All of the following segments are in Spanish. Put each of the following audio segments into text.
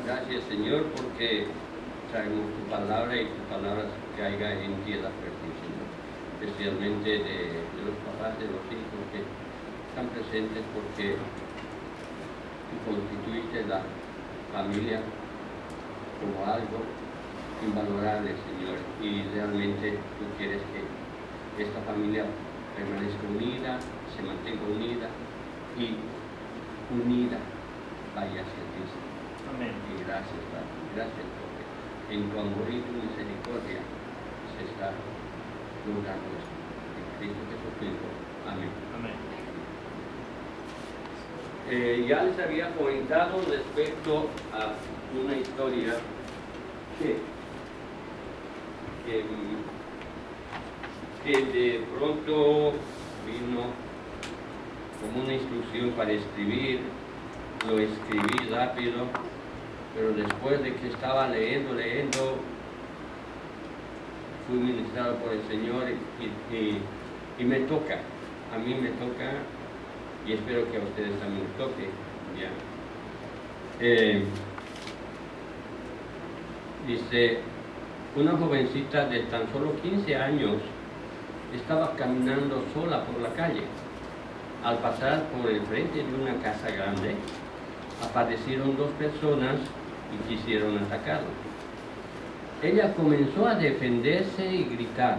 Gracias, Señor, porque traemos tu palabra y tu palabra que haya en tierra fértil, Señor. Especialmente de los papás, de los hijos que están presentes, porque tú constituiste la familia como algo invalorable, Señor. Y realmente tú quieres que esta familia permanezca unida, se mantenga unida y unida vaya hacia ti, Señor. Amén. Y gracias, Padre. Gracias porque en tu amor y tu misericordia se está logrando esto. En Cristo Jesucristo. Amén. Amén. Ya les había comentado respecto a una historia que de pronto vino como una instrucción para escribir. Lo escribí rápido, pero después de que estaba leyendo, fui ministrado por el Señor y me toca, a mí me toca, y espero que a ustedes también les toque. ¿Ya? Dice, una jovencita de tan solo 15 años estaba caminando sola por la calle. Al pasar por el frente de una casa grande, aparecieron dos personas y quisieron atacarla. Ella comenzó a defenderse y gritar.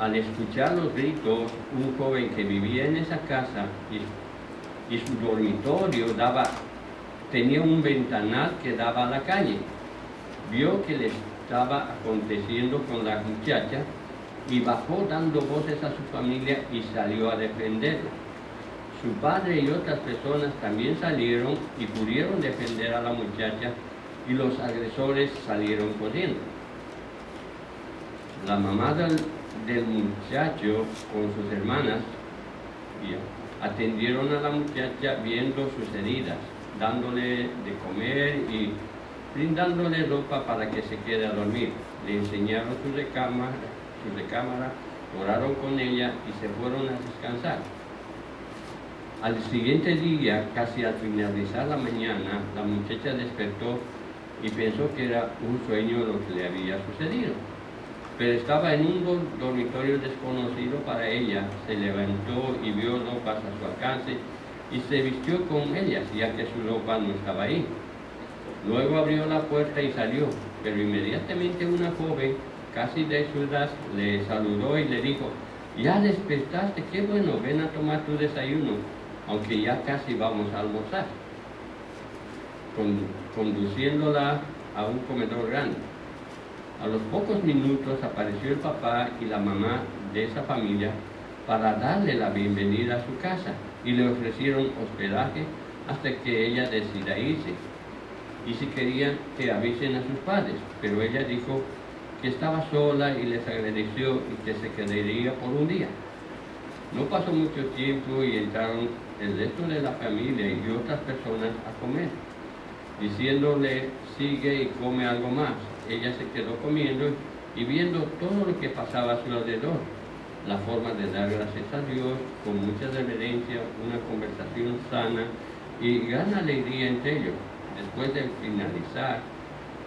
Al escuchar los gritos, un joven que vivía en esa casa y su dormitorio tenía un ventanal que daba a la calle. Vio que le estaba aconteciendo con la muchacha y bajó dando voces a su familia y salió a defenderla. Su padre y otras personas también salieron y pudieron defender a la muchacha y los agresores salieron corriendo. La mamá del muchacho con sus hermanas atendieron a la muchacha viendo sus heridas, dándole de comer y brindándole ropa para que se quede a dormir. Le enseñaron su recámara, oraron con ella y se fueron a descansar. Al siguiente día, casi al finalizar la mañana, la muchacha despertó y pensó que era un sueño lo que le había sucedido. Pero estaba en un dormitorio desconocido para ella. Se levantó y vio ropas a su alcance y se vistió con ellas, ya que su ropa no estaba ahí. Luego abrió la puerta y salió, pero inmediatamente una joven, casi de su edad, le saludó y le dijo: «Ya despertaste, qué bueno, ven a tomar tu desayuno, aunque ya casi vamos a almorzar», conduciéndola a un comedor grande. A los pocos minutos apareció el papá y la mamá de esa familia para darle la bienvenida a su casa y le ofrecieron hospedaje hasta que ella decida irse. Y si querían que avisen a sus padres, pero ella dijo que estaba sola y les agradeció y que se quedaría por un día. No pasó mucho tiempo y entraron el resto de la familia y otras personas a comer, diciéndole: «Sigue y come algo más». Ella se quedó comiendo y viendo todo lo que pasaba a su alrededor, la forma de dar gracias a Dios, con mucha reverencia, una conversación sana y gran alegría entre ellos. Después de finalizar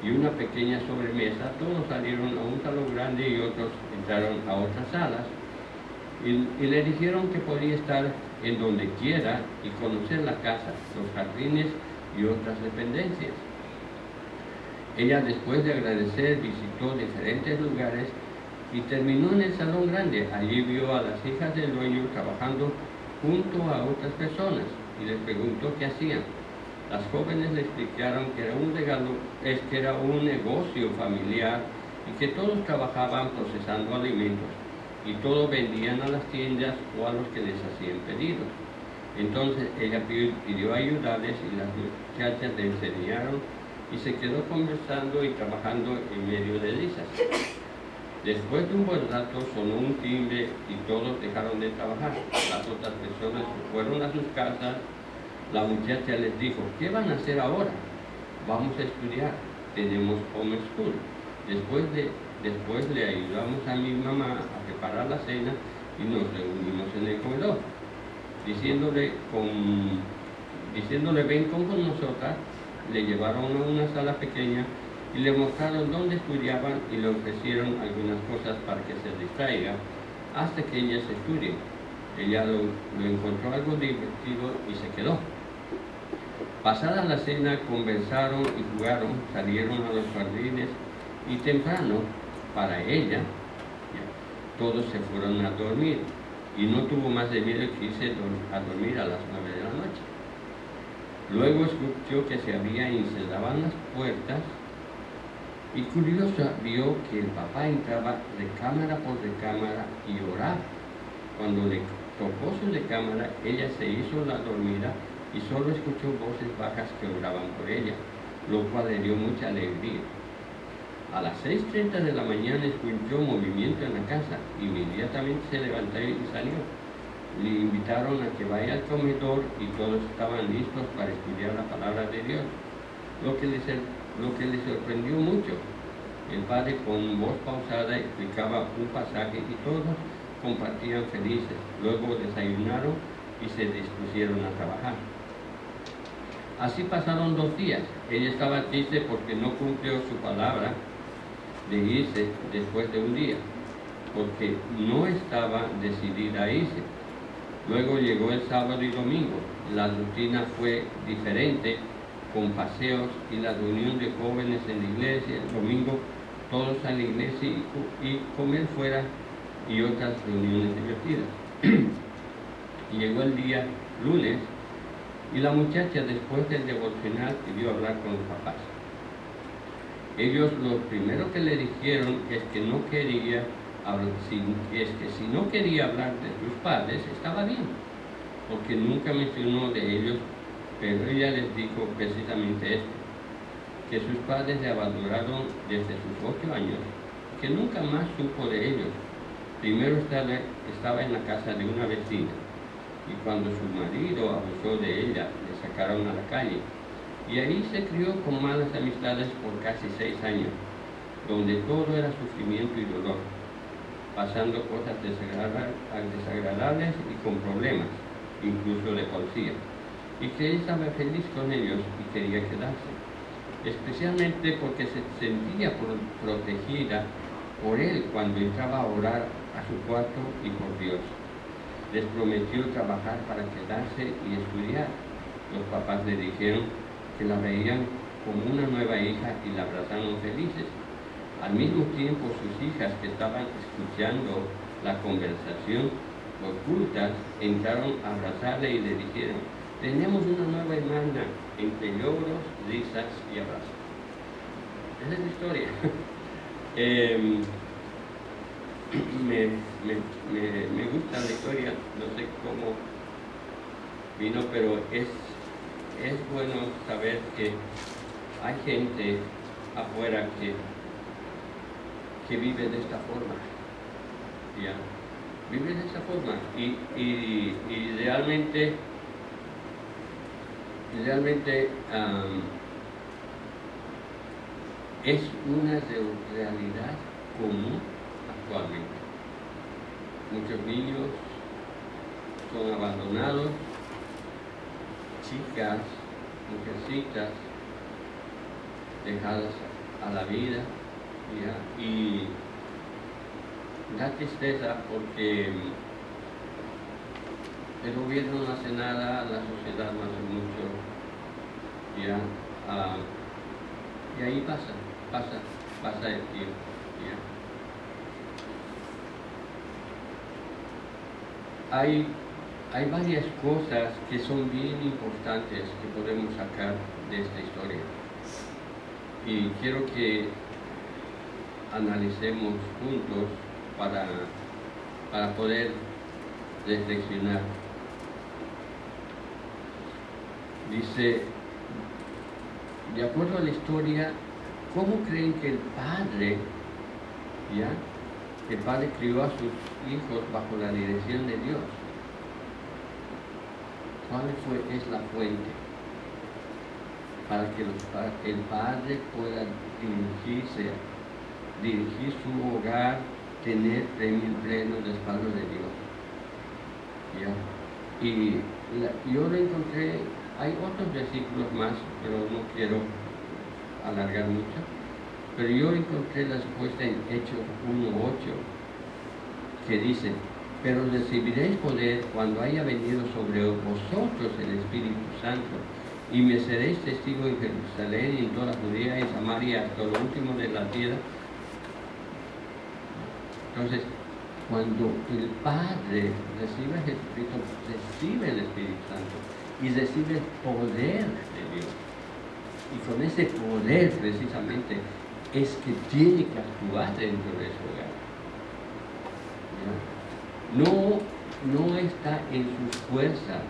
y una pequeña sobremesa, todos salieron a un salón grande y otros entraron a otras salas y le dijeron que podía estar en donde quiera y conocer la casa, los jardines y otras dependencias. Ella, después de agradecer, visitó diferentes lugares y terminó en el salón grande. Allí vio a las hijas del dueño trabajando junto a otras personas y les preguntó qué hacían. Las jóvenes le explicaron que era un negocio familiar y que todos trabajaban procesando alimentos y todos vendían a las tiendas o a los que les hacían pedidos. Entonces ella pidió ayudarles y las muchachas le enseñaron y se quedó conversando y trabajando en medio de risas. Después de un buen rato sonó un timbre y todos dejaron de trabajar. Las otras personas fueron a sus casas. La muchacha les dijo: «¿Qué van a hacer ahora?». «Vamos a estudiar, tenemos home school». Después le ayudamos a mi mamá a preparar la cena y nos reunimos en el comedor, diciéndole: «Ven con nosotras le llevaron a una sala pequeña y le mostraron dónde estudiaban y le ofrecieron algunas cosas para que se distraiga hasta que ellas estudien. Ella lo encontró algo divertido y se quedó. Pasada la cena, conversaron y jugaron, salieron a los jardines y temprano, para ella, todos se fueron a dormir y no tuvo más remedio que irse a dormir a las 9 de la noche. Luego escuchó que se abrían y cerraban las puertas y curiosa vio que el papá entraba recámara por recámara y oraba. Cuando le tocó su recámara, ella se hizo la dormida y solo escuchó voces bajas que oraban por ella, lo cual le dio mucha alegría. A las 6:30 de la mañana escuchó movimiento en la casa. Inmediatamente se levantó y salió. Le invitaron a que vaya al comedor y todos estaban listos para estudiar la palabra de Dios, lo que le sorprendió mucho. El padre con voz pausada explicaba un pasaje y todos compartían felices. Luego desayunaron y se dispusieron a trabajar. Así pasaron 2 días. Ella estaba triste porque no cumplió su palabra de irse después de un día, porque no estaba decidida a irse. Luego llegó el sábado y domingo. La rutina fue diferente, con paseos y la reunión de jóvenes en la iglesia. El domingo todos a la iglesia y comer fuera y otras reuniones divertidas. Llegó el día lunes y la muchacha, después del devocional, pidió hablar con los papás. Ellos lo primero que le dijeron es que no quería hablar, si no quería hablar de sus padres, estaba bien, porque nunca mencionó de ellos, pero ella les dijo precisamente esto, que sus padres le abandonaron desde sus 8 años, que nunca más supo de ellos. Primero estaba en la casa de una vecina, y cuando su marido abusó de ella, le sacaron a la calle. Y ahí se crió con malas amistades por casi 6 años, donde todo era sufrimiento y dolor, pasando cosas desagradables y con problemas, incluso de policía. Y que ella estaba feliz con ellos y quería quedarse, especialmente porque se sentía protegida por él cuando entraba a orar a su cuarto y por Dios. Les prometió trabajar para quedarse y estudiar. Los papás le dijeron que la veían como una nueva hija y la abrazaron felices. Al mismo tiempo, sus hijas, que estaban escuchando la conversación ocultas, entraron a abrazarle y le dijeron: tenemos una nueva hermana, entre lloros, risas y abrazos. Esa es la historia. Me gusta la historia, no sé cómo vino, pero es bueno saber que hay gente afuera que vive de esta forma, ¿ya? Vive de esta forma y realmente es una realidad común actualmente. Muchos niños son abandonados, chicas, mujercitas, dejadas a la vida, ¿ya? Y da tristeza porque el gobierno no hace nada, la sociedad no hace mucho, ¿ya? Y ahí pasa el tiempo, ¿ya? Hay varias cosas que son bien importantes que podemos sacar de esta historia. Y quiero que analicemos juntos para poder reflexionar. Dice, de acuerdo a la historia, ¿cómo creen que el padre crió a sus hijos bajo la dirección de Dios? ¿Cuál es la fuente para que el padre pueda dirigir su hogar, tener pleno respaldo de Dios? ¿Ya? Y yo lo encontré Hay otros versículos más, pero no quiero alargar mucho. Pero yo encontré la respuesta en Hechos 1:8, que dice: pero recibiréis poder cuando haya venido sobre vosotros el Espíritu Santo, y me seréis testigos en Jerusalén y en toda Judea y Samaria hasta lo último de la tierra. Entonces, cuando el Padre recibe a Jesucristo, recibe el Espíritu Santo y recibe el poder de Dios. Y con ese poder, precisamente, es que tiene que actuar dentro de su hogar. No está en sus fuerzas.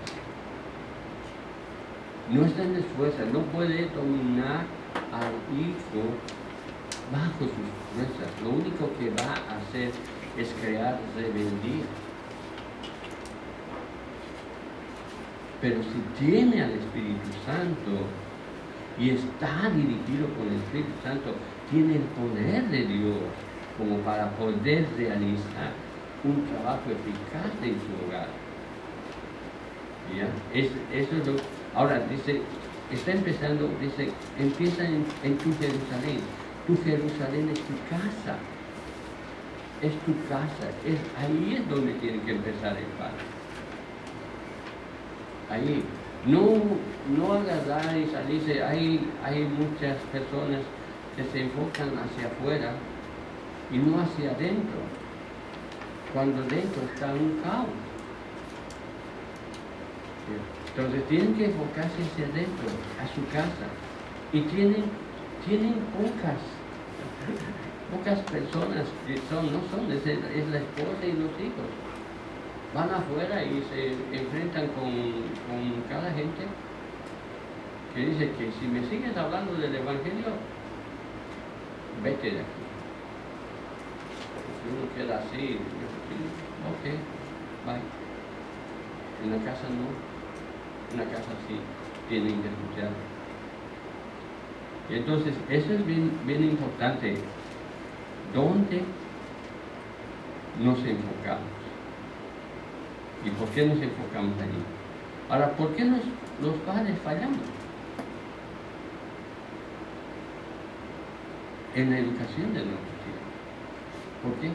No está en sus fuerzas. No puede dominar al hijo bajo sus fuerzas. Lo único que va a hacer es crear rebeldía. Pero si tiene al Espíritu Santo y está dirigido por el Espíritu Santo, tiene el poder de Dios como para poder realizar un trabajo eficaz en su hogar. ¿Ya? Eso es lo. Ahora dice, está empezando, dice, empieza en tu Jerusalén. Tu Jerusalén es tu casa. Es tu casa. Ahí es donde tiene que empezar el Padre. Ahí. No agarrar y salirse. Hay muchas personas que se enfocan hacia afuera y no hacia adentro, cuando dentro está un caos. Entonces tienen que enfocarse hacia adentro, a su casa, y tienen pocas personas que es la esposa y los hijos. Van afuera y se enfrentan con cada gente que dice que si me sigues hablando del Evangelio, vete de aquí. Si uno queda así, ok, bye. En la casa no, en la casa sí, tienen que escuchar. Y entonces, eso es bien importante. ¿Dónde nos enfocamos? ¿Y por qué nos enfocamos allí? Ahora, ¿por qué los padres fallamos en la educación de nuestros hijos? ¿Por qué?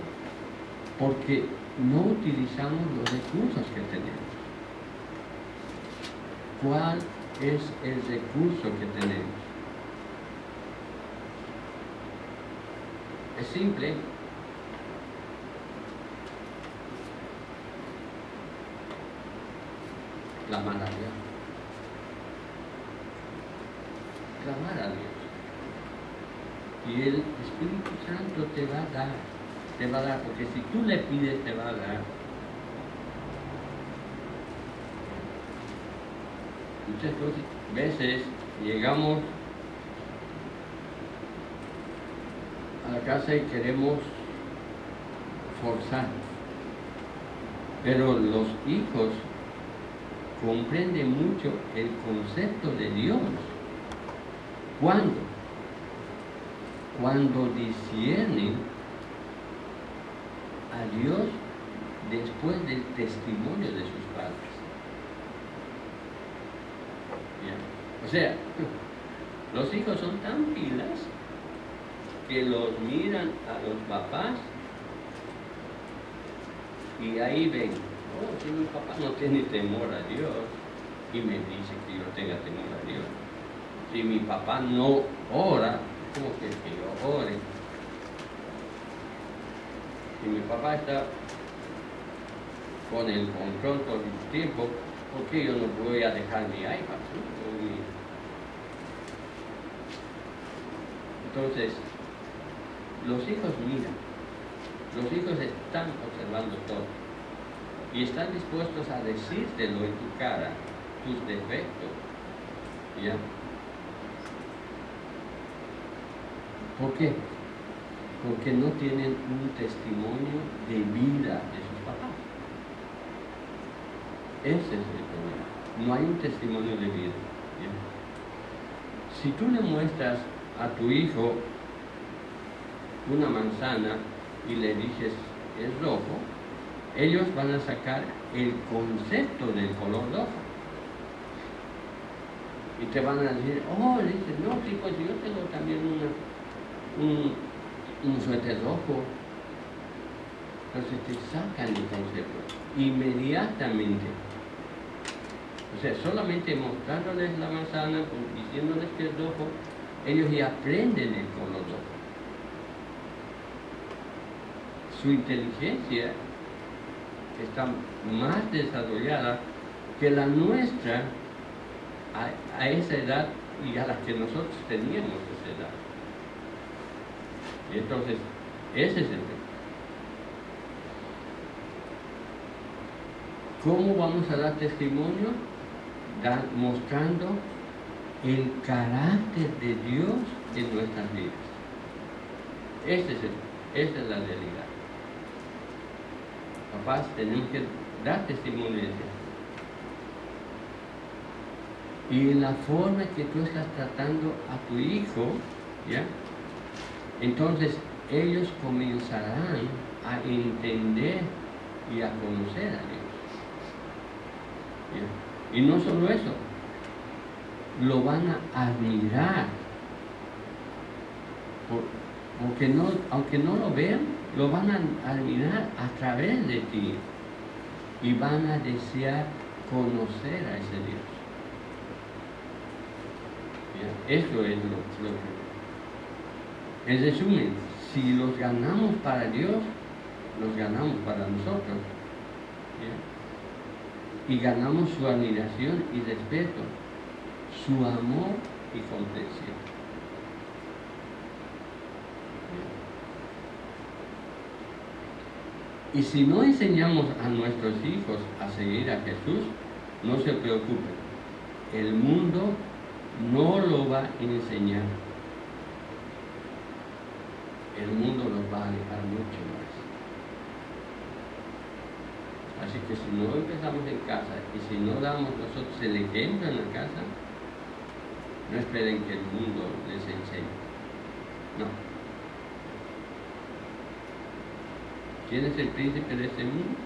Porque no utilizamos los recursos que tenemos. ¿Cuál es el recurso que tenemos? Es simple. Clamar a Dios. Clamar a Dios. Y el Espíritu Santo te va a dar, porque si tú le pides, te va a dar. Muchas veces llegamos a la casa y queremos forzar, pero los hijos comprenden mucho el concepto de Dios. ¿Cuándo? Cuando disciernen a Dios después del testimonio de sus padres. ¿Ya? O sea, los hijos son tan pilas que los miran a los papás y ahí ven, oh, si mi papá no tiene temor a Dios y me dice que yo tenga temor a Dios. Si mi papá no ora, ¿cómo que yo ore? Si mi papá está con el control todo el tiempo, ¿por qué yo no voy a dejar mi iPad? Entonces, los hijos miran, los hijos están observando todo y están dispuestos a decírtelo en tu cara, tus defectos. ¿Ya? ¿Por qué? Porque no tienen un testimonio de vida de sus papás. Ese es el problema. No hay un testimonio de vida. ¿Ya? Si tú le muestras a tu hijo una manzana y le dices es rojo, ellos van a sacar el concepto del color rojo. Y te van a decir, oh, le dices, no, sí, pues yo tengo también un suéter rojo. Entonces te sacan el concepto inmediatamente. O sea, solamente mostrándoles la manzana, diciéndoles que es rojo, ellos ya aprenden el color rojo. Su inteligencia está más desarrollada que la nuestra a esa edad y a la que nosotros teníamos esa edad. Y entonces, ese es el tema. ¿Cómo vamos a dar testimonio? Mostrando el carácter de Dios en nuestras vidas. Esa es la realidad. Papás, tenemos que dar testimonio de eso. Y en la forma que tú estás tratando a tu hijo, ¿ya? Entonces ellos comenzarán a entender y a conocer a Dios. ¿Ya? Y no solo eso, lo van a admirar. Porque no, aunque no lo vean, lo van a admirar a través de ti. Y van a desear conocer a ese Dios. ¿Ya? Eso es lo que... En resumen, si los ganamos para Dios, los ganamos para nosotros. ¿Ya? Y ganamos su admiración y respeto, su amor y comprensión. ¿Ya? Y si no enseñamos a nuestros hijos a seguir a Jesús, no se preocupen, el mundo no lo va a enseñar. El mundo los va a alejar mucho más. Así que si no empezamos en casa y si no damos nosotros el ejemplo en la casa, no esperen que el mundo les enseñe. No. ¿Quién es el príncipe de este mundo?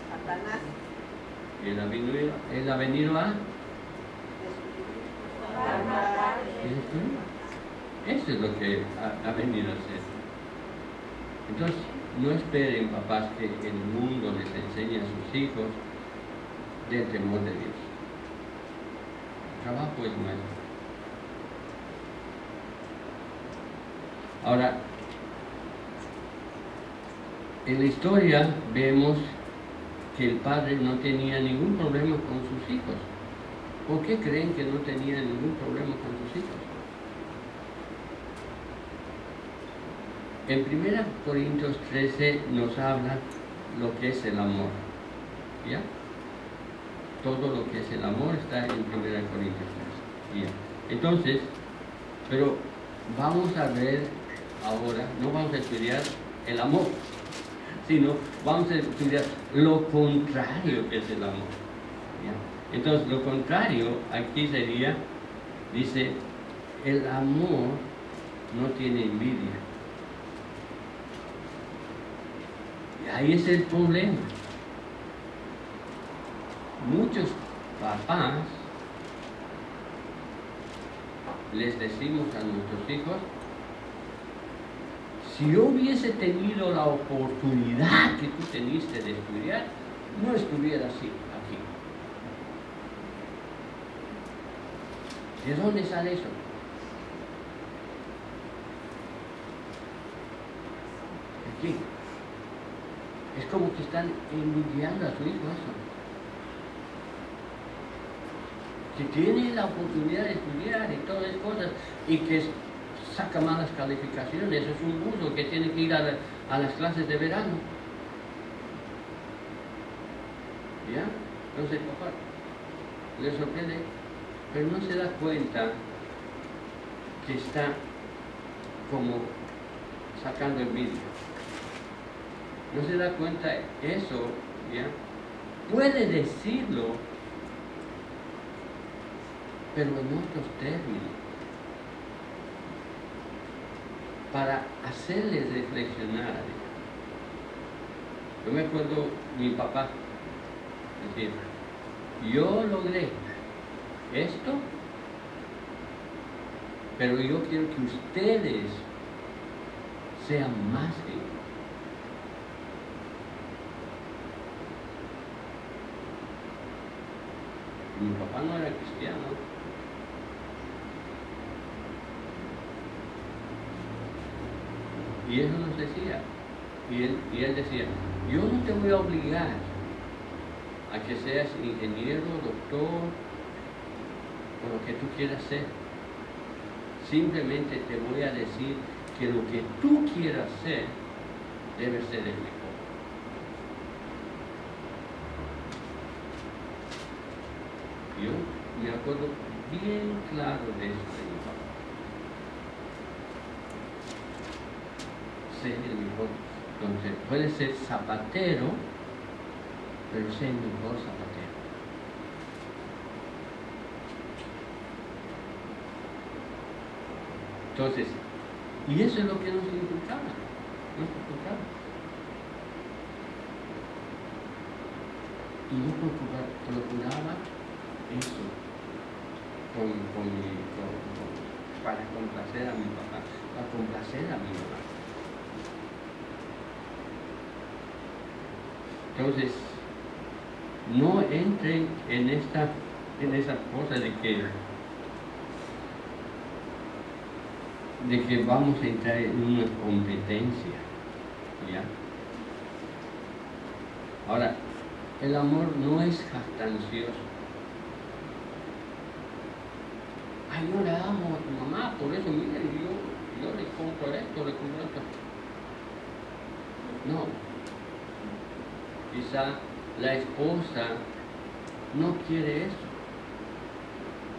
Satanás. Él ha venido a destruir. Eso es lo que ha venido a hacer. Entonces, no esperen, papás, que el mundo les enseñe a sus hijos del temor de Dios. El trabajo es nuestro. Ahora, en la historia vemos que el padre no tenía ningún problema con sus hijos. ¿Por qué creen que no tenía ningún problema con sus hijos? En 1 Corintios 13 nos habla lo que es el amor. ¿Ya? Todo lo que es el amor está en 1 Corintios 13. ¿Ya? Entonces, pero vamos a ver ahora, no vamos a estudiar el amor, sino vamos a estudiar lo contrario que es el amor. ¿Ya? Entonces, lo contrario aquí sería, dice, el amor no tiene envidia. Y ahí es el problema. Muchos papás les decimos a nuestros hijos, si yo hubiese tenido la oportunidad que tú teniste de estudiar, no estuviera así aquí. ¿De dónde sale eso? Aquí. Es como que están envidiando a su hijo eso. Que tiene la oportunidad de estudiar y todas esas cosas y que saca malas calificaciones, es un burro que tiene que ir a las clases de verano. ¿Ya? Entonces, papá, le sorprende, pero no se da cuenta que está como sacando envidia. No se da cuenta eso, ¿ya? Puede decirlo, pero en otros términos, para hacerles reflexionar. Yo me acuerdo mi papá decía, yo logré esto, pero yo quiero que ustedes sean más que yo. Mi papá no era cristiano. Y él nos decía, y él decía, yo no te voy a obligar a que seas ingeniero, doctor, o lo que tú quieras ser. Simplemente te voy a decir que lo que tú quieras ser debe ser el mejor. Yo me acuerdo bien claro de eso de mi papá. Ser el mejor. Entonces, puede ser zapatero, pero ser el mejor zapatero. Entonces, y eso es lo que nos inculcaba. Y yo procuraba eso para complacer a mi papá, para complacer a mi mamá. Entonces, no entren en esa cosa de que vamos a entrar en una competencia, ¿ya? Ahora, el amor no es jactancioso. Ay, yo le amo a tu mamá, por eso, miren, yo le compro esto, le compro esto. No. Quizá la esposa no quiere eso.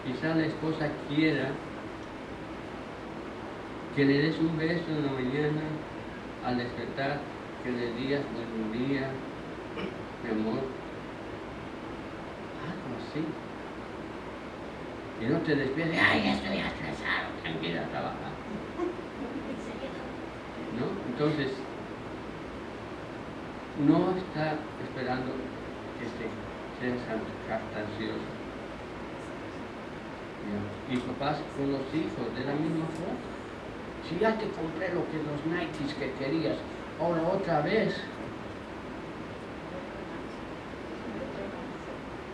Quizá la esposa quiera que le des un beso en la mañana al despertar, que le digas buen día, mi amor, algo así. Y no te despiertes, ay, ya estoy estresado, tranquila, trabaja. ¿No? Entonces, no está esperando que seas jactancioso. ¿Ya? Y papás con los hijos de la misma forma. Si ya te compré los Nikes que querías, ahora otra vez.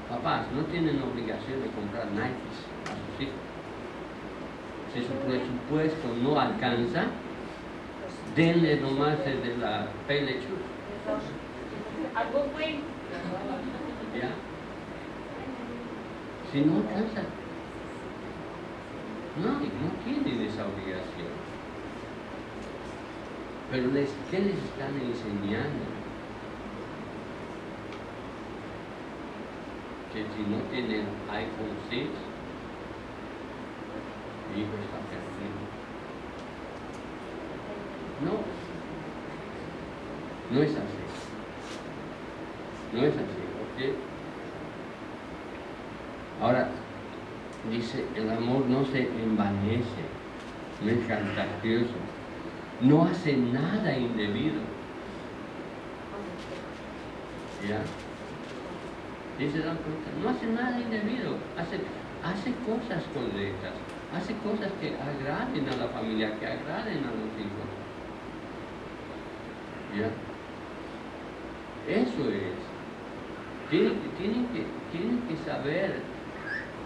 Papás no tienen obligación de comprar Nikes a sus hijos. Si su presupuesto no alcanza, denle nomás de la pay lechuga. ¿Ya? Si no alcanza, no tienen esa obligación. Pero ¿qué les están enseñando? Que si no tienen iPhone 6, mi hijo está perdido. No es así. No es así, ¿ok? Ahora, dice, el amor no se envanece, no es jactancioso, no hace nada indebido. ¿Ya? Dice, no hace nada indebido, hace cosas correctas, hace cosas que agraden a la familia, que agraden a los hijos. ¿Ya? Eso es. Tienen que saber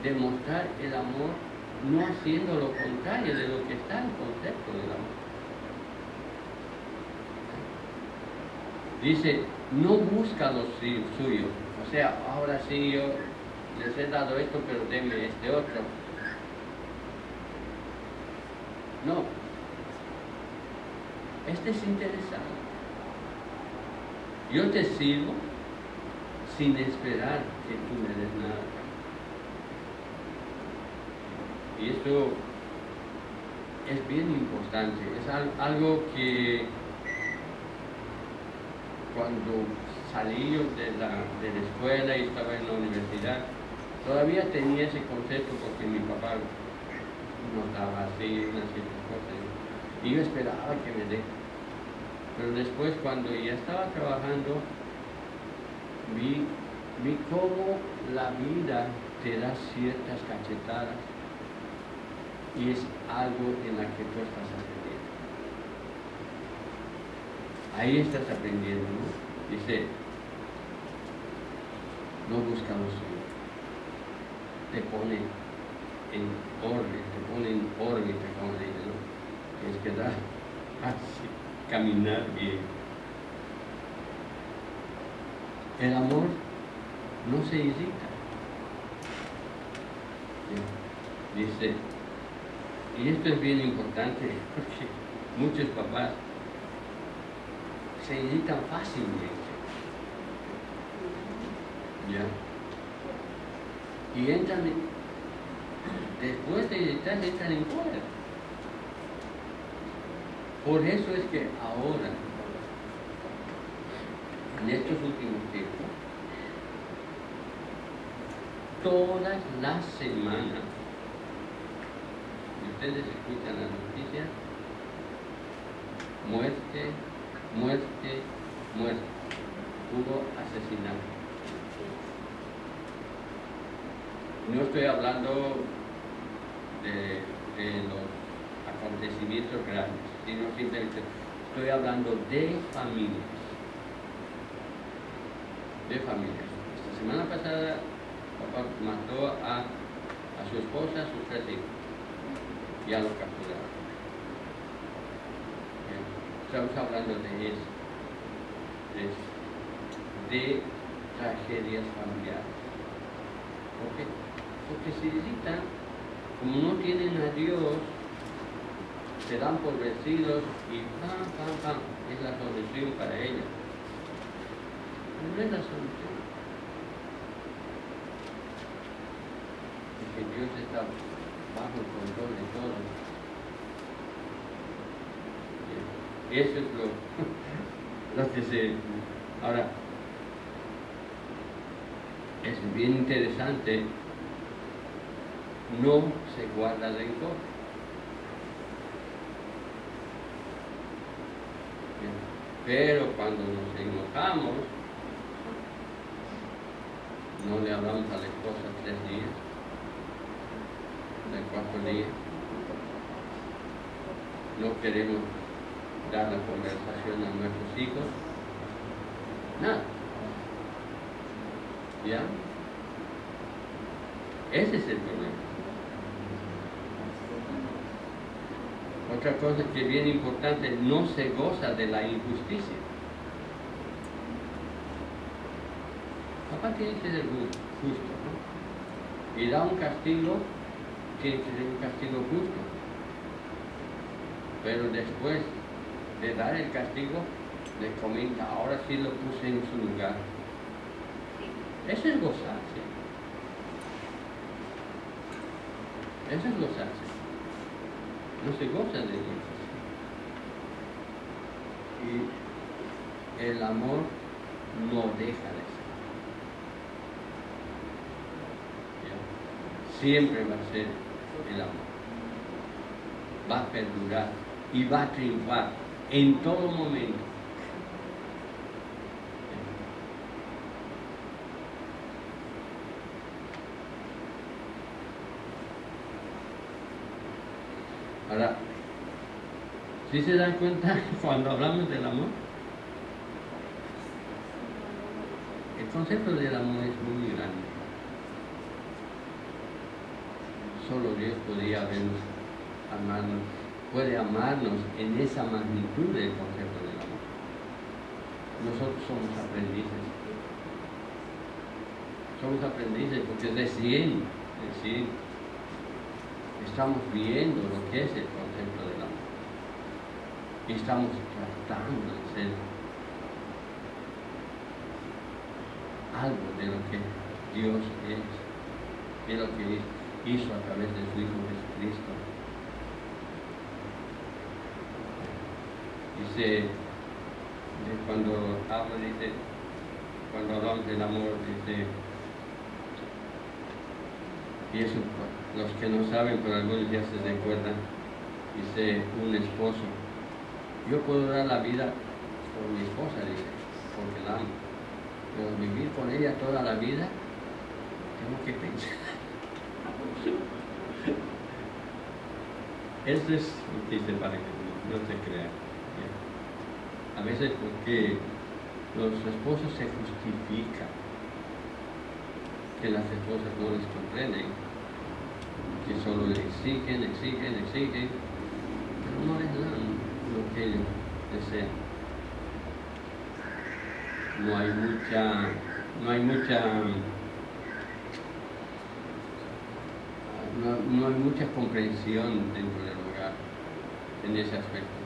demostrar el amor, no haciendo lo contrario de lo que está en el concepto del amor. Dice, no busca lo suyo. O sea, ahora sí yo les he dado esto, pero denme este otro. No. Este es interesado. Yo te sirvo sin esperar que tú me des nada. Y esto es bien importante. Es algo que cuando salí yo de la escuela y estaba en la universidad, todavía tenía ese concepto porque mi papá nos daba así unas ciertas cosas. Y yo esperaba que me dé. Pero después, cuando ya estaba trabajando, vi cómo la vida te da ciertas cachetadas y es algo en la que tú estás aprendiendo. Ahí estás aprendiendo, ¿no? Dice, no busca lo suyo. Te pone en órbita, como le dice, ¿no? Que es quedar así, caminar bien. El amor no se irrita. Dice, y esto es bien importante porque muchos papás se irritan fácilmente. ¿Ya? Y entran, después de irritarse, entran en cólera. Por eso es que ahora, en estos últimos tiempos, todas las semanas, y ustedes escuchan las noticias, muerte, muerte, muerte. Hubo asesinato. No estoy hablando de los acontecimientos grandes, sino simplemente estoy hablando de familias. De familias. Esta semana pasada, papá mató a su esposa, a sus 3 hijos. Ya lo capturaron. Estamos hablando de eso. De tragedias familiares. ¿Por qué? Porque se irritan, como no tienen a Dios, se dan por vencidos y ¡pam! Es la solución para ellos. No es la solución. Porque Dios está bajo el control de todo. Eso es lo que se... Ahora, es bien interesante, no se guarda rencor. Pero cuando nos enojamos, no le hablamos a la esposa 3 días, de 4 días. No queremos dar la conversación a nuestros hijos. Nada. ¿Ya? Ese es el problema. Otra cosa que es bien importante, no se goza de la injusticia. Papá tiene que ser justo, ¿no? Y da un castigo, tiene que ser un castigo justo. Pero después de dar el castigo, le comenta, ahora sí lo puse en su lugar. Eso es gozarse. Eso es gozarse. No se goza de Dios. Y el amor no deja de ser. ¿Ya? Siempre va a ser el amor. Va a perdurar y va a triunfar en todo momento. Ahora, ¿sí se dan cuenta cuando hablamos del amor? El concepto del amor es muy grande. Solo Dios podría amarnos, puede amarnos en esa magnitud del concepto del amor. Nosotros somos aprendices. Somos aprendices porque recién estamos viendo lo que es el concepto del amor. Y estamos tratando de ser algo de lo que Dios es, de lo que hizo a través de su Hijo Jesucristo. Dice, cuando hablamos del amor, dice, y eso los que no saben, pero algunos ya se recuerdan, dice un esposo, yo puedo dar la vida por mi esposa, dice, porque la amo, pero vivir con ella toda la vida, tengo que pensar. Esto es un chiste para que no se crea. A veces porque los esposos se justifican que las esposas no les comprenden, que solo le exigen, pero no les dan lo que ellos desean. No hay mucha comprensión dentro del hogar en ese aspecto.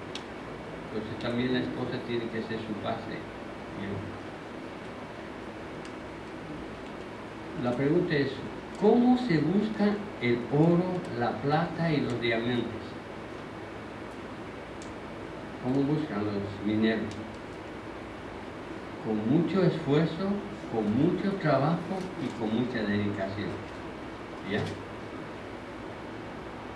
Entonces también la esposa tiene que ser su base. La pregunta es, ¿cómo se busca el oro, la plata y los diamantes? ¿Cómo buscan los mineros? Con mucho esfuerzo, con mucho trabajo y con mucha dedicación. ¿Ya?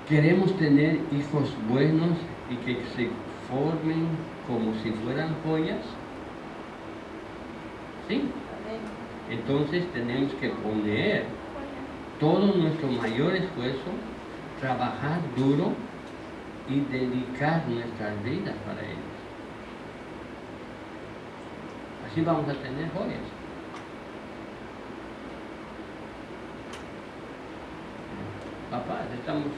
Queremos tener hijos buenos y que se formen como si fueran joyas. ¿Sí? Entonces tenemos que poner todo nuestro mayor esfuerzo, trabajar duro y dedicar nuestras vidas para ellos. Así vamos a tener joyas. Papás, estamos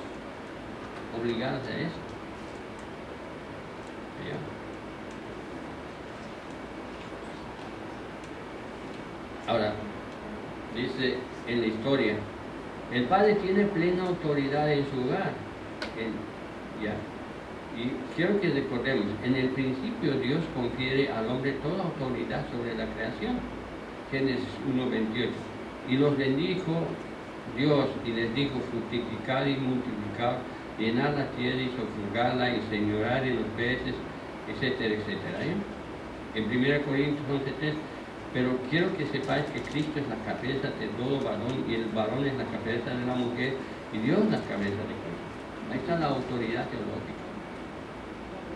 obligados a eso. ¿Ya? Ahora, dice en la historia, el padre tiene plena autoridad en su hogar. ¿Ya? Y quiero que recordemos, en el principio Dios confiere al hombre toda autoridad sobre la creación. Génesis 1:28. Y los bendijo Dios y les dijo, fructificar y multiplicar, llenar la tierra y sojuzgarla y señorar en los peces, etcétera, etcétera. En 1 Corintios 11:3, pero quiero que sepáis que Cristo es la cabeza de todo varón y el varón es la cabeza de la mujer y Dios la cabeza de Cristo. Ahí está la autoridad teológica.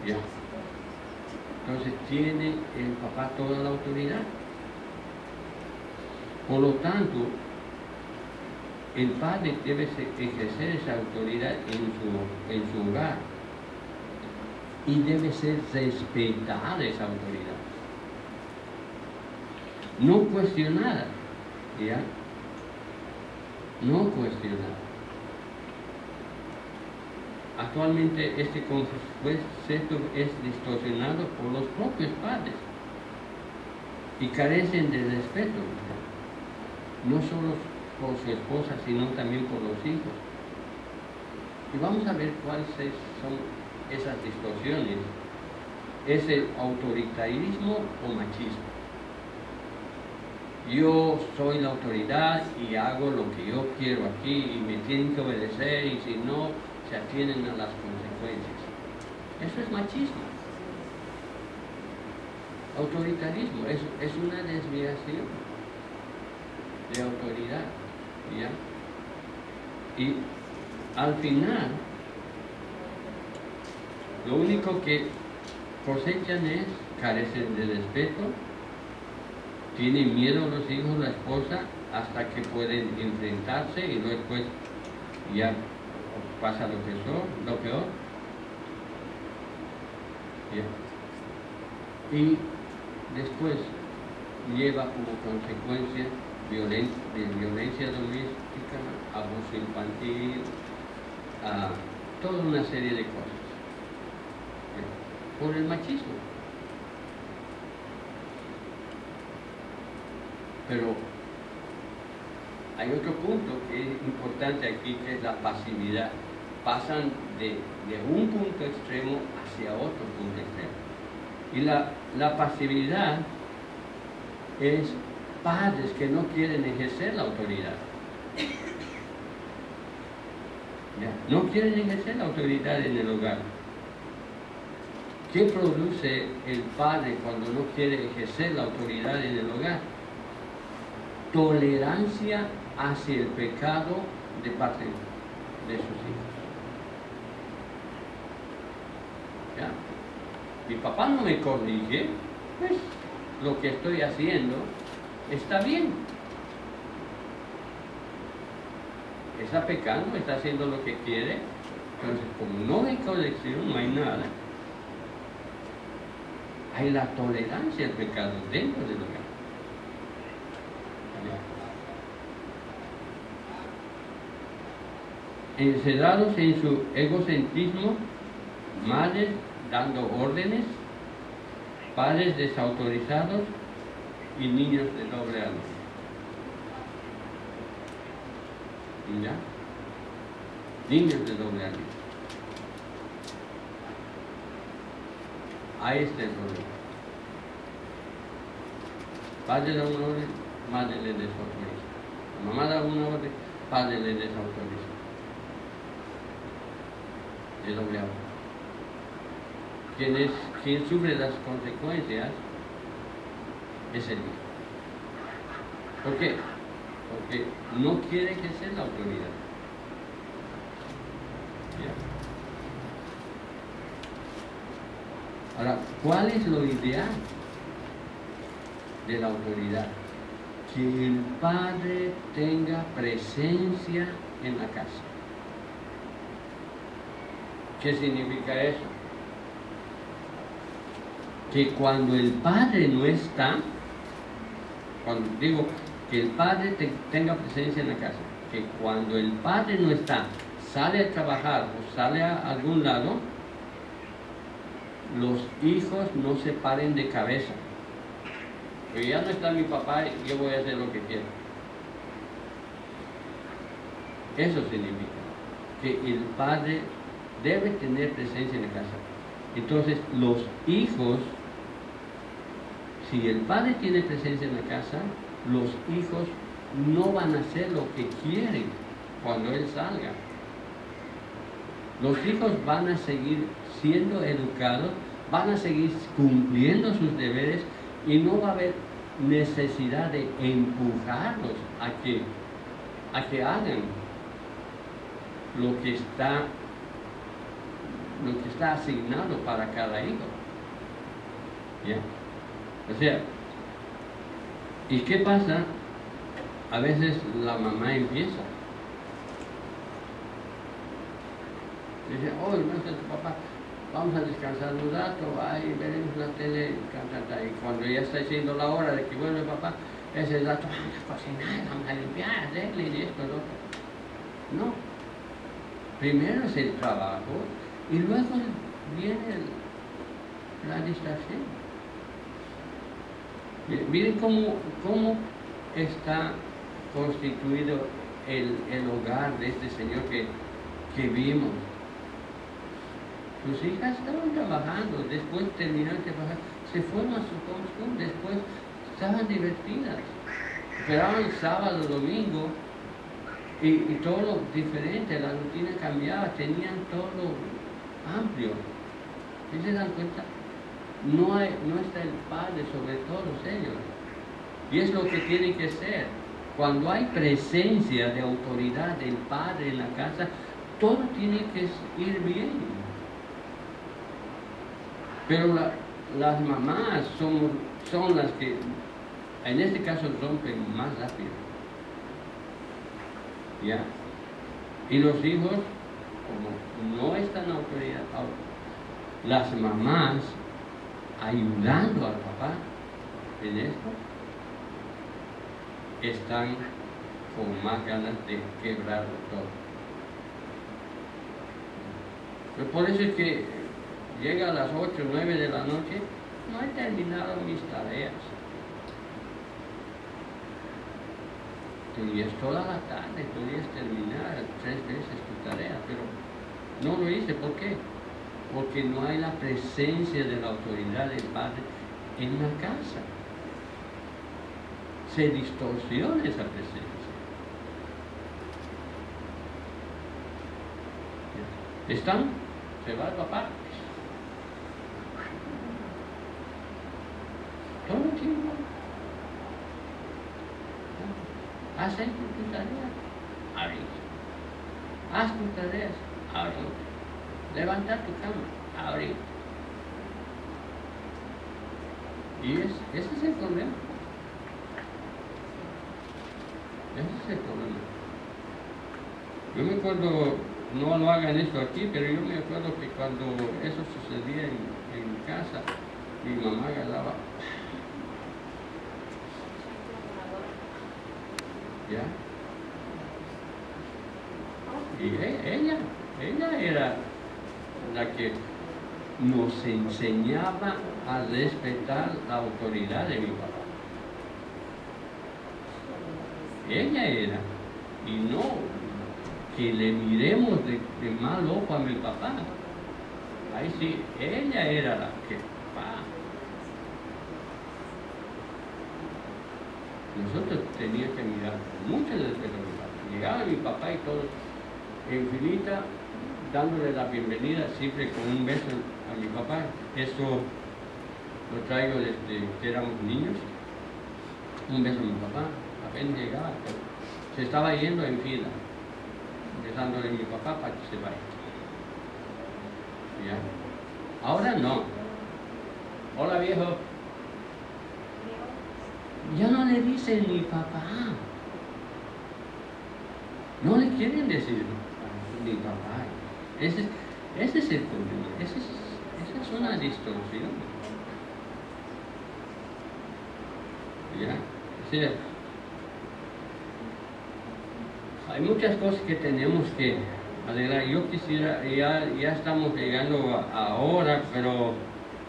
¿Ya? Entonces tiene el papá toda la autoridad. Por lo tanto, el padre debe ejercer esa autoridad en su hogar y debe ser respetada esa autoridad, no cuestionada, ¿ya? No cuestionada. Actualmente este concepto es distorsionado por los propios padres y carecen de respeto, no solo por su esposa, sino también por los hijos. Y vamos a ver cuáles son esas distorsiones. ¿Es el autoritarismo o machismo? Yo soy la autoridad y hago lo que yo quiero aquí y me tienen que obedecer y si no, se atienen a las consecuencias. Eso es machismo. Autoritarismo es una desviación de autoridad, ¿ya? Y al final, lo único que cosechan es carecen de respeto, tienen miedo los hijos, la esposa, hasta que pueden enfrentarse y luego después ya pasa lo peor. ¿Ya? Y después lleva como consecuencia violencia doméstica, abuso infantil, toda una serie de cosas. ¿Ya? Por el machismo. Pero hay otro punto que es importante aquí, que es la pasividad. Pasan de un punto extremo hacia otro punto extremo. Y la pasividad es padres que no quieren ejercer la autoridad. ¿Ya? No quieren ejercer la autoridad en el hogar. ¿Qué produce el padre cuando no quiere ejercer la autoridad en el hogar? Tolerancia hacia el pecado de parte de sus hijos. ¿Ya? Mi papá no me corrige, pues lo que estoy haciendo está bien. está pecando, está haciendo lo que quiere. Entonces, como no hay corrección, no hay nada. Hay la tolerancia al pecado dentro del hogar. Encerrados en su egocentrismo, madres dando órdenes, padres desautorizados y niños de doble ánimo. ¿Ya? Niños de doble ánimo. Ahí está el problema. Padre da una orden, madre le desautoriza. La mamá da una orden, padre le desautoriza. De doble ánimo. Quien sufre las consecuencias es el hijo. ¿Por qué? Porque no quiere ejercer la autoridad. ¿Ya? Ahora, ¿cuál es lo ideal de la autoridad? Que el padre tenga presencia en la casa. ¿Qué significa eso? Que cuando el padre no está, cuando digo que el padre tenga presencia en la casa, que cuando el padre no está, sale a trabajar o sale a algún lado, los hijos no se paren de cabeza. Porque ya no está mi papá, yo voy a hacer lo que quiero. Eso significa que el padre debe tener presencia en la casa. Entonces, los hijos, si el padre tiene presencia en la casa, los hijos no van a hacer lo que quieren cuando él salga. Los hijos van a seguir siendo educados, van a seguir cumpliendo sus deberes y no va a haber necesidad de empujarlos a que hagan lo que está asignado para cada hijo. ¿Ya? O sea, ¿y qué pasa? A veces la mamá empieza. Dice, no está tu papá, vamos a descansar un rato, ahí veremos la tele, y cuando ya está siendo la hora de que vuelve papá, ese rato, vamos a cocinar, vamos a limpiar, hacerle y esto, lo otro. No. Primero es el trabajo y luego viene la distracción. Miren cómo está constituido el hogar de este señor que vimos. Sus hijas estaban trabajando, después terminaron de trabajar, se fueron a su homeschool, después estaban divertidas. Esperaban sábado, domingo, y todo lo diferente, la rutina cambiaba, tenían todo amplio. ¿Sí se dan cuenta? No está el padre sobre todos ellos. Y es lo que tiene que ser. Cuando hay presencia de autoridad del padre en la casa, todo tiene que ir bien. Pero las mamás son las que, en este caso, rompen más rápido. ¿Ya? Y los hijos, como no están en autoridad, las mamás ayudando al papá en esto, están con más ganas de quebrarlo todo. Pero por eso es que llega a las 8 o 9 de la noche, no he terminado mis tareas. Tenías toda la tarde, podías terminar 3 veces tu tarea, pero no lo hice. ¿Por qué? Porque no hay la presencia de la autoridad del padre en la casa. Se distorsiona esa presencia. ¿Están? ¿Se va el papá? Todo el tiempo. Haz tus tareas. Ahorita. Haz tus tareas. Ahorita. Levanta tu cama. Ahorita. Y ese es el problema. Ese es el problema. Yo me acuerdo, no lo hagan esto aquí, pero yo me acuerdo que cuando eso sucedía en mi casa, mi mamá agarraba, ¿ya? Y ella era la que nos enseñaba a respetar la autoridad de mi papá. Ella era, y no que le miremos de mal ojo a mi papá. Ahí sí, ella era la que, nosotros teníamos que mirar con mucho respeto a mi papá. Llegaba mi papá y todos en filita, dándole la bienvenida, siempre con un beso a mi papá. Eso lo traigo desde que éramos niños. Un beso a mi papá, apenas llegaba, se estaba yendo en fila, besándole a mi papá para que se vaya. ¿Ya? Ahora no. Hola viejo. Ya no le dicen ni papá. No le quieren decir ni papá. Ese es el problema. Esa es una distorsión. ¿Ya? O sea, hay muchas cosas que tenemos que arreglar. Yo quisiera, ya estamos llegando ahora, pero,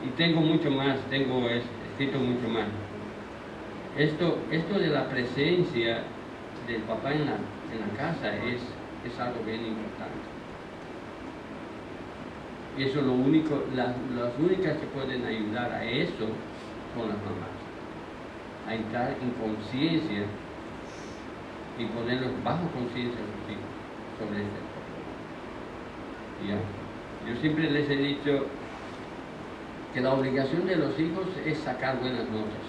y tengo mucho más, tengo escrito mucho más. Esto de la presencia del papá en la casa es algo bien importante. Y eso es lo único, las únicas que pueden ayudar a eso son las mamás. A entrar en conciencia y ponerlos bajo conciencia a sus hijos sobre este tema. ¿Ya? Yo siempre les he dicho que la obligación de los hijos es sacar buenas notas.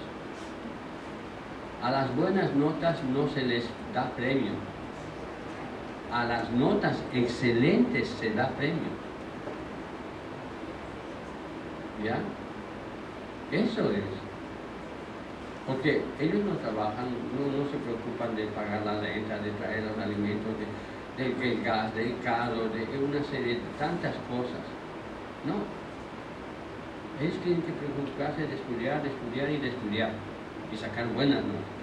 A las buenas notas no se les da premio. A las notas excelentes se da premio. ¿Ya? Eso es. Porque ellos no trabajan, no se preocupan de pagar la renta, de traer los alimentos, del gas, del carro, de una serie de tantas cosas. No. Ellos tienen que preocuparse de estudiar y sacar buenas notas.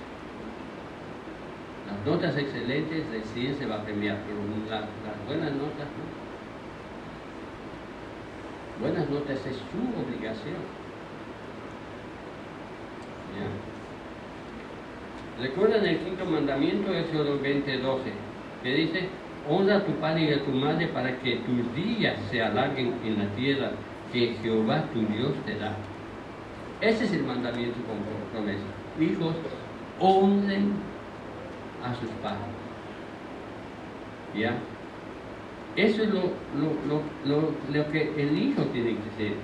Las notas excelentes recién se va a premiar, pero las buenas notas no. Buenas notas es su obligación. ¿Ya? ¿Recuerdan el quinto mandamiento, Éxodo 20:12, que dice: honra a tu padre y a tu madre para que tus días se alarguen en la tierra que Jehová tu Dios te da? Ese es el mandamiento con promesa. Hijos, honren a sus padres. ¿Ya? Eso es lo que el hijo tiene que ser.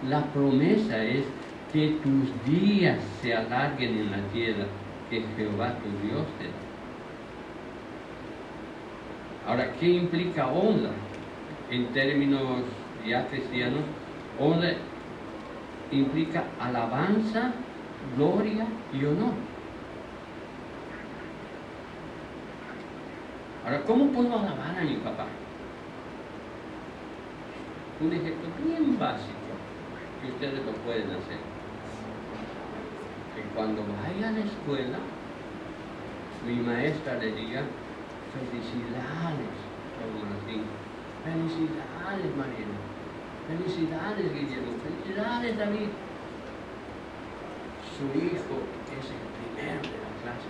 La promesa es que tus días se alarguen en la tierra que Jehová tu Dios te da. Ahora, ¿qué implica honra? En términos ya cristianos, honra implica alabanza, gloria y honor. Ahora, ¿cómo puedo alabar a mi papá? Un ejemplo bien básico que ustedes lo pueden hacer. Que cuando vaya a la escuela, mi maestra le diga: felicidades, don Martín, felicidades, Mariana, felicidades, Guillermo, felicidades, David. Su hijo es el primero de la clase.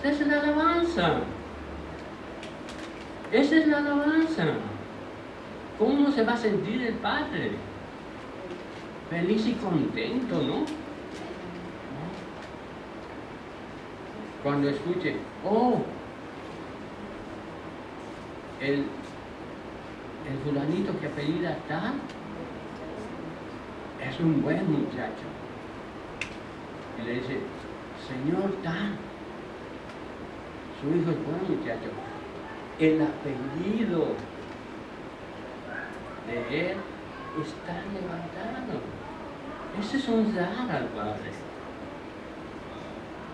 Esa es la alabanza. Esa es la alabanza. ¿Cómo se va a sentir el padre? Feliz y contento, ¿no? Cuando escuche: oh, el fulanito que apellida tal es un buen muchacho. Y le dice: señor tal, su hijo es buen muchacho. El apellido de él está levantado. Ese es honrar al Padre.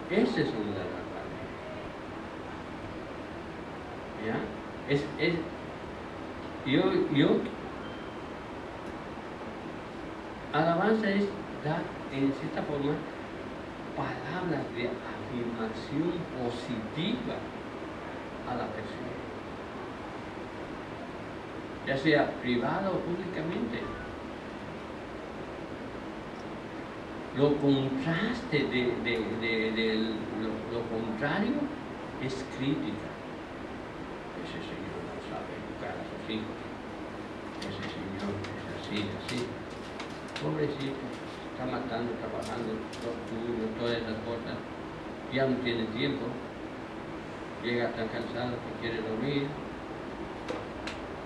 Ese es honrar al Padre. Yo, alabanza es dar, en cierta forma, palabras de afirmación positiva a la persona, ya sea privada o públicamente. Lo contraste lo contrario es crítica. Ese señor no sabe educar a sus hijos. Ese señor es así. Pobrecito, está matando, trabajando, todas esas cosas. Ya no tiene tiempo. Llega tan cansado que quiere dormir.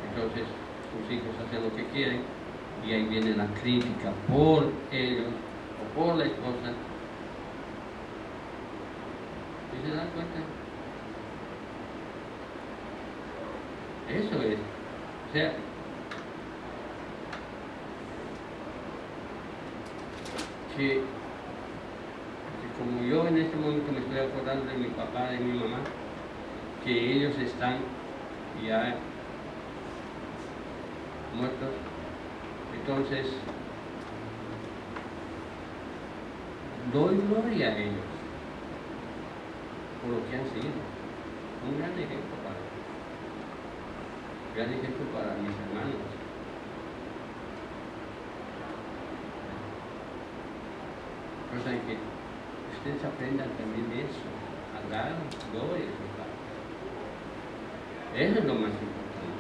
Entonces sus hijos hacen lo que quieren y ahí viene la crítica por ellos o por la esposa. ¿Y se dan cuenta? Eso es. O sea, que como yo en este momento me estoy acordando de mi papá, de mi mamá, que ellos están ya muertos, entonces doy gloria a ellos por lo que han sido. Un gran ejemplo para mis hermanos. Cosa en que ustedes aprendan también de eso, a dar gloria a sus padres. Eso es lo más importante.